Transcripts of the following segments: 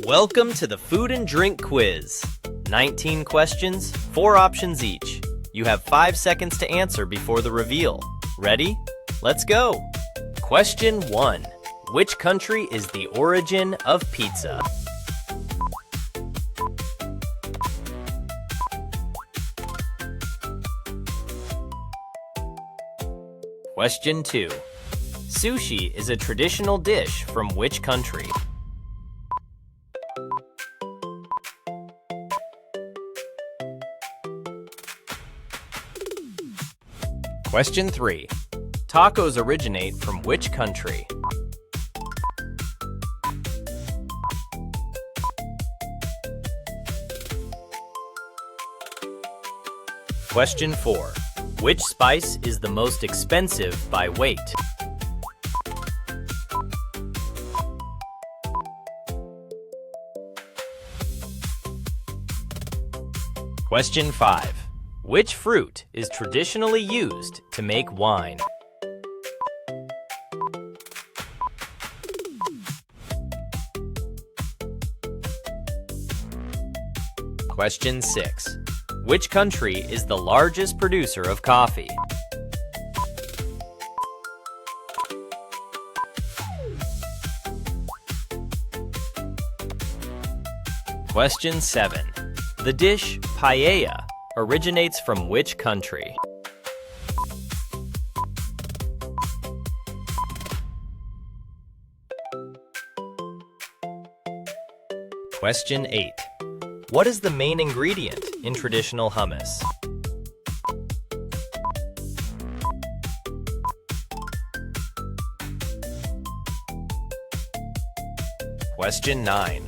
Welcome to the Food and Drink Quiz. 19 questions, 4 options each. You have 5 seconds to answer before the reveal. Ready? Let's go! Question 1. Which country is the origin of pizza? Question 2. Sushi is a traditional dish from which country? Question 3. Tacos originate from which country? Question 4. Which spice is the most expensive by weight? Question 5. Which fruit is traditionally used to make wine? Question 6. Which country is the largest producer of coffee? Question 7. The dish paella originates from which country? Question 8. What is the main ingredient in traditional hummus? Question 9.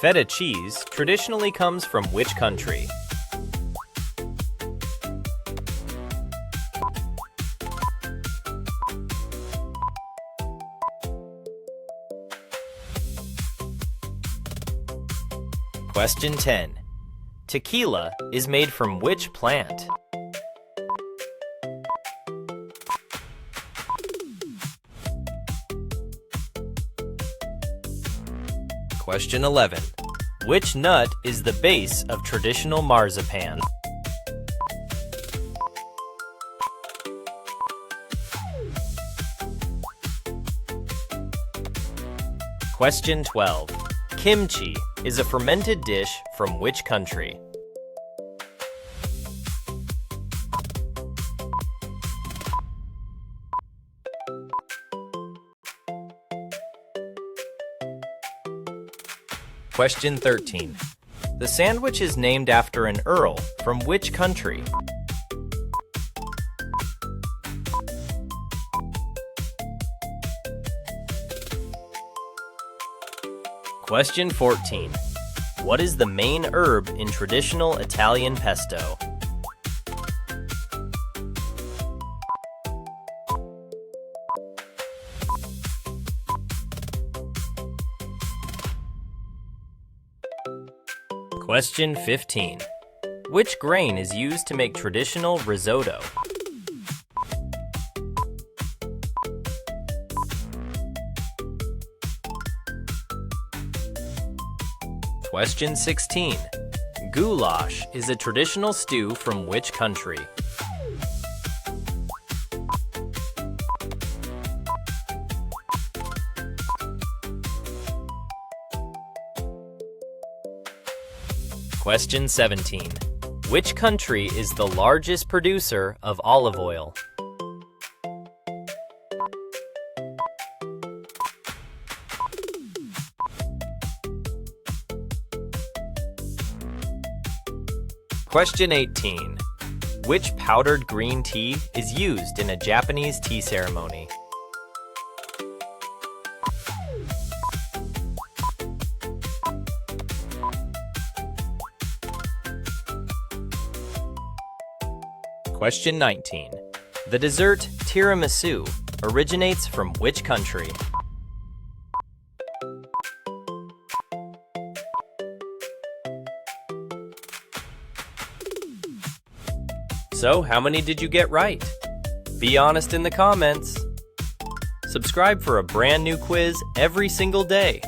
Feta cheese traditionally comes from which country? Question 10. Tequila is made from which plant? Question 11. Which nut is the base of traditional marzipan? Question 12. Kimchi is a fermented dish from which country? Question 13. The sandwich is named after an earl from which country? Question 14. What is the main herb in traditional Italian pesto? Question 15. Which grain is used to make traditional risotto? Question 16. Goulash is a traditional stew from which country? Question 17. Which country is the largest producer of olive oil? Question 18. Which powdered green tea is used in a Japanese tea ceremony? Question 19. The dessert tiramisu originates from which country? So, how many did you get right? Be honest in the comments. Subscribe for a brand new quiz every single day.